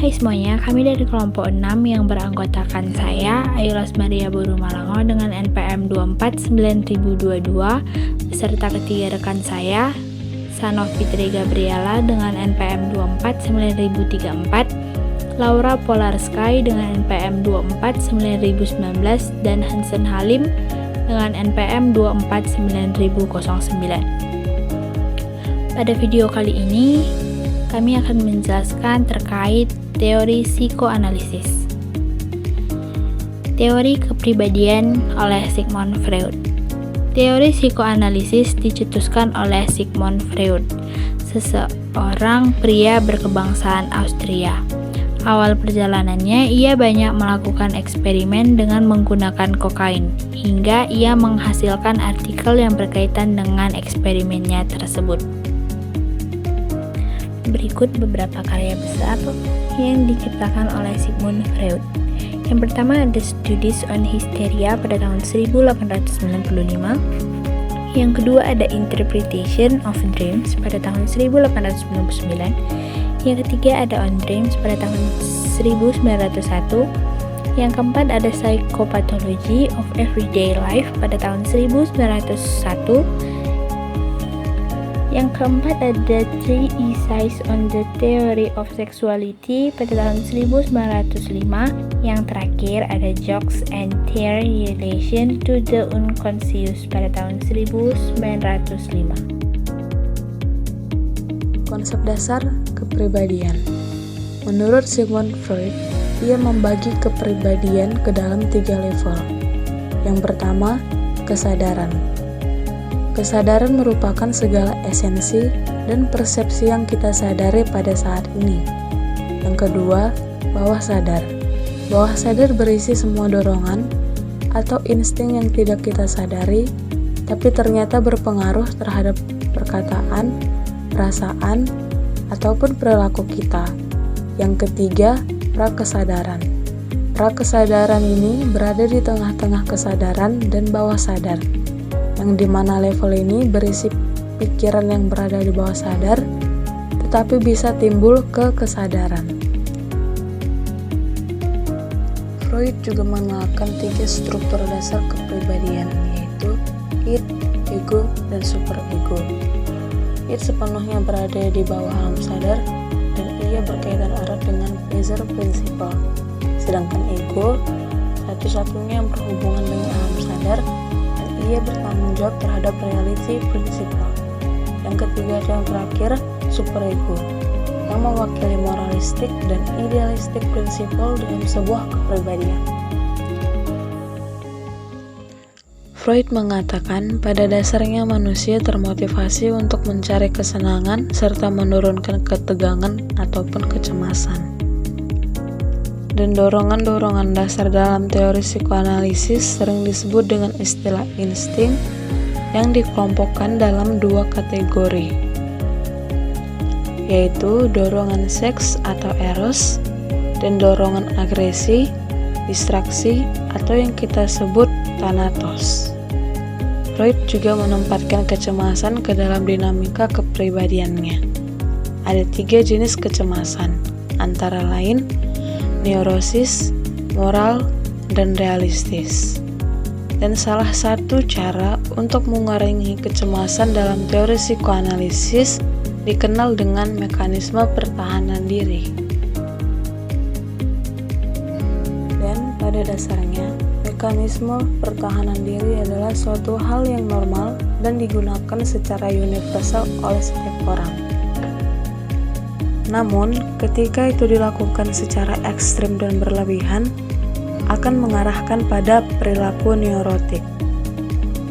Hai semuanya, kami dari kelompok 6 yang beranggotakan saya, Ayulas Maria Buru Malango dengan NPM 249.022, beserta ketiga rekan saya, Sanof Fitri Gabriela dengan NPM 249.034, Laura Polar Sky dengan NPM 249.019, dan Hansen Halim dengan NPM 249.009. Pada video kali ini, kami akan menjelaskan terkait teori psikoanalisis. Teori kepribadian oleh Sigmund Freud. Teori psikoanalisis dicetuskan oleh Sigmund Freud, seseorang pria berkebangsaan Austria. Awal perjalanannya, ia banyak melakukan eksperimen dengan menggunakan kokain, hingga ia menghasilkan artikel yang berkaitan dengan eksperimennya tersebut. Berikut beberapa karya besar yang diciptakan oleh Sigmund Freud. Yang pertama ada Studies on Hysteria pada tahun 1895. Yang kedua ada Interpretation of Dreams pada tahun 1899. Yang ketiga ada On Dreams pada tahun 1901. Yang keempat ada Psychopathology of Everyday Life pada tahun 1901. Yang keempat ada Three Essays on the Theory of Sexuality pada tahun 1905. Yang terakhir ada Jokes and Their Relation to the Unconscious pada tahun 1905. Konsep dasar kepribadian. Menurut Sigmund Freud, ia membagi kepribadian ke dalam 3 level. Yang pertama, kesadaran. Kesadaran merupakan segala esensi dan persepsi yang kita sadari pada saat ini. Yang kedua, bawah sadar. Bawah sadar berisi semua dorongan atau insting yang tidak kita sadari, tapi ternyata berpengaruh terhadap perkataan, perasaan, ataupun perilaku kita. Yang ketiga, prakesadaran. Prakesadaran ini berada di tengah-tengah kesadaran dan bawah sadar, yang dimana level ini berisi pikiran yang berada di bawah sadar, tetapi bisa timbul ke kesadaran. Freud juga mengenalkan 3 struktur dasar kepribadian, yaitu id, ego, dan superego. Id sepenuhnya berada di bawah alam sadar, dan ia berkaitan erat dengan pleasure principle. Sedangkan ego, satu-satunya yang berhubungan dengan alam sadar, ia bertanggung jawab terhadap reality principle. Yang ketiga dan yang terakhir, superego, yang mewakili moralistik dan idealistik principle dalam sebuah kepribadian. Freud mengatakan pada dasarnya manusia termotivasi untuk mencari kesenangan serta menurunkan ketegangan ataupun kecemasan. Dan dorongan-dorongan dasar dalam teori psikoanalisis sering disebut dengan istilah insting yang dikelompokkan dalam 2 kategori, yaitu dorongan seks atau eros dan dorongan agresi, distraksi atau yang kita sebut thanatos. Freud juga menempatkan kecemasan ke dalam dinamika kepribadiannya. Ada 3 jenis kecemasan, antara lain neurosis, moral, dan realistis. Dan salah satu cara untuk mengurangi kecemasan dalam teori psikoanalisis dikenal dengan mekanisme pertahanan diri. Dan pada dasarnya, mekanisme pertahanan diri adalah suatu hal yang normal dan digunakan secara universal oleh setiap orang. Namun, ketika itu dilakukan secara ekstrim dan berlebihan, akan mengarahkan pada perilaku neurotik.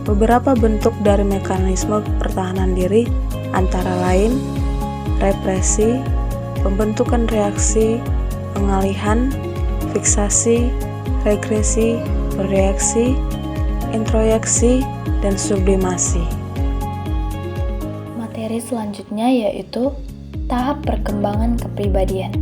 Beberapa bentuk dari mekanisme pertahanan diri antara lain represi, pembentukan reaksi, pengalihan, fiksasi, regresi, bereaksi, introyeksi, dan sublimasi. Materi selanjutnya yaitu tahap perkembangan kepribadian.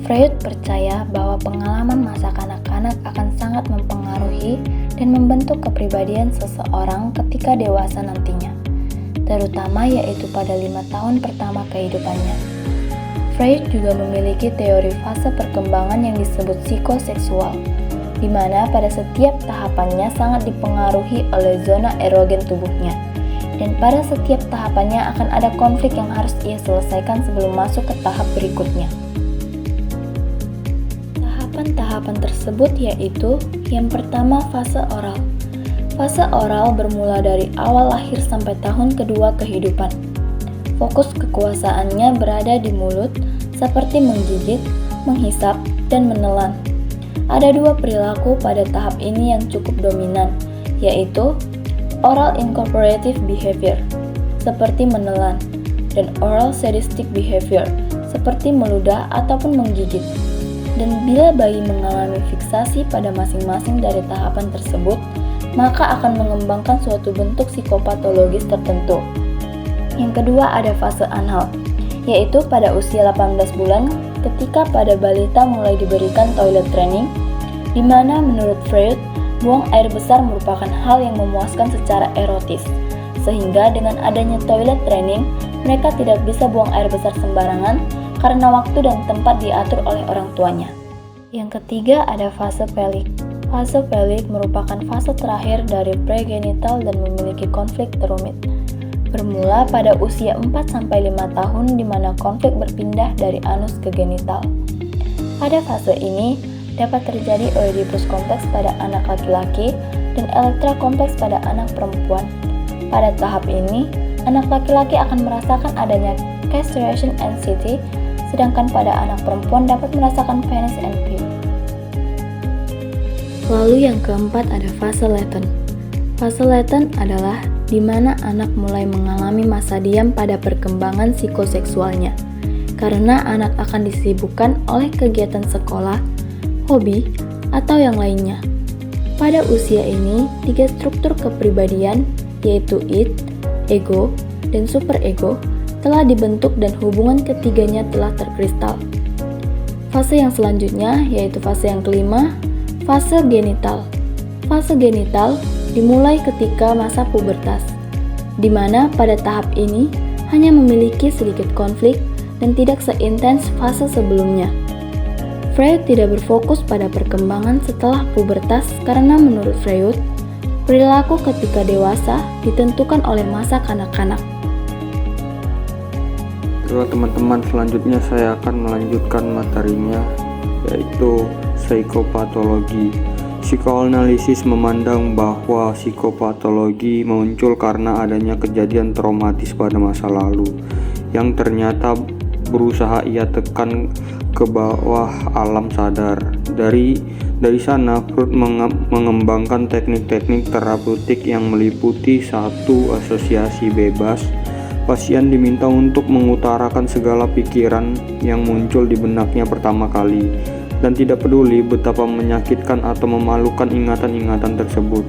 Freud percaya bahwa pengalaman masa kanak-kanak akan sangat mempengaruhi dan membentuk kepribadian seseorang ketika dewasa nantinya, terutama yaitu pada 5 tahun pertama kehidupannya. Freud juga memiliki teori fase perkembangan yang disebut psikoseksual, di mana pada setiap tahapannya sangat dipengaruhi oleh zona erogen tubuhnya, dan pada setiap tahapannya akan ada konflik yang harus ia selesaikan sebelum masuk ke tahap berikutnya. Tahapan-tahapan tersebut yaitu yang pertama fase oral. Fase oral bermula dari awal lahir sampai tahun kedua kehidupan. Fokus kekuasaannya berada di mulut, seperti menggigit, menghisap, dan menelan. Ada dua perilaku pada tahap ini yang cukup dominan, yaitu oral incorporative behavior, seperti menelan, dan oral sadistic behavior, seperti meludah ataupun menggigit. Dan bila bayi mengalami fiksasi pada masing-masing dari tahapan tersebut, maka akan mengembangkan suatu bentuk psikopatologis tertentu. Yang kedua ada fase anal, yaitu pada usia 18 bulan ketika pada balita mulai diberikan toilet training, di mana menurut Freud, buang air besar merupakan hal yang memuaskan secara erotis, sehingga dengan adanya toilet training, mereka tidak bisa buang air besar sembarangan karena waktu dan tempat diatur oleh orang tuanya. Yang ketiga ada fase pelik. Fase pelik merupakan fase terakhir dari pregenital dan memiliki konflik terumit. Bermula pada usia 4-5 tahun di mana konflik berpindah dari anus ke genital. Pada fase ini dapat terjadi Oedipus kompleks pada anak laki-laki dan Elektra kompleks pada anak perempuan. Pada tahap ini, anak laki-laki akan merasakan adanya castration anxiety, sedangkan pada anak perempuan dapat merasakan penis envy. Lalu yang keempat ada fase latent. Fase latent adalah di mana anak mulai mengalami masa diam pada perkembangan psikoseksualnya, karena anak akan disibukkan oleh kegiatan sekolah, hobi, atau yang lainnya. Pada usia ini, 3 struktur kepribadian, yaitu id, ego, dan superego, telah dibentuk dan hubungan ketiganya telah terkristal. Fase yang selanjutnya, yaitu fase yang kelima, fase genital. Fase genital dimulai ketika masa pubertas, di mana pada tahap ini hanya memiliki sedikit konflik dan tidak seintens fase sebelumnya. Freud tidak berfokus pada perkembangan setelah pubertas karena menurut Freud, perilaku ketika dewasa ditentukan oleh masa kanak-kanak. Teman-teman, selanjutnya saya akan melanjutkan materinya, yaitu psikopatologi. Psikoanalisis memandang bahwa psikopatologi muncul karena adanya kejadian traumatis pada masa lalu yang ternyata berusaha ia tekan ke bawah alam sadar. Dari sana Freud mengembangkan teknik-teknik terapeutik yang meliputi 1. Asosiasi bebas. Pasien diminta untuk mengutarakan segala pikiran yang muncul di benaknya pertama kali, dan tidak peduli betapa menyakitkan atau memalukan ingatan-ingatan tersebut.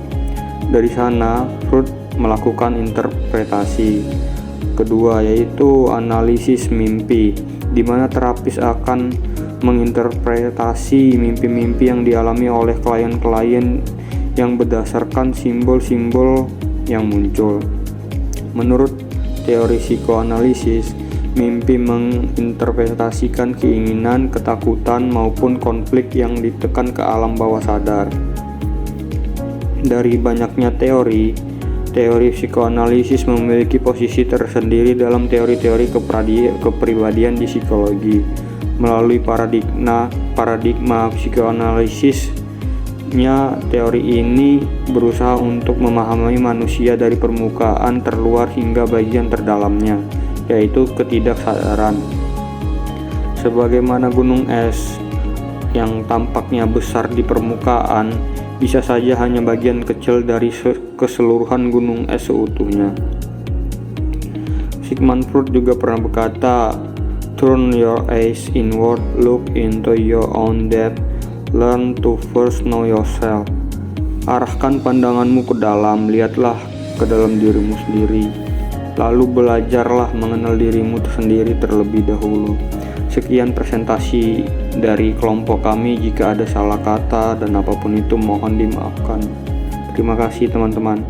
Dari sana, Freud melakukan interpretasi. Kedua, yaitu analisis mimpi, di mana terapis akan menginterpretasi mimpi-mimpi yang dialami oleh klien-klien yang berdasarkan simbol-simbol yang muncul. Menurut teori psikoanalisis, mimpi menginterpretasikan keinginan, ketakutan, maupun konflik yang ditekan ke alam bawah sadar. Dari banyaknya teori psikoanalisis memiliki posisi tersendiri dalam teori-teori kepribadian di psikologi. Melalui paradigma psikoanalisisnya, teori ini berusaha untuk memahami manusia dari permukaan terluar hingga bagian terdalamnya, yaitu ketidaksadaran. Sebagaimana gunung es yang tampaknya besar di permukaan, bisa saja hanya bagian kecil dari keseluruhan gunung es seutuhnya. Sigmund Freud juga pernah berkata, "Turn your eyes inward, look into your own depth, learn to first know yourself." Arahkan pandanganmu ke dalam, lihatlah ke dalam dirimu sendiri. Lalu belajarlah mengenal dirimu sendiri terlebih dahulu. Sekian presentasi dari kelompok kami. Jika ada salah kata dan apapun itu mohon dimaafkan. Terima kasih teman-teman.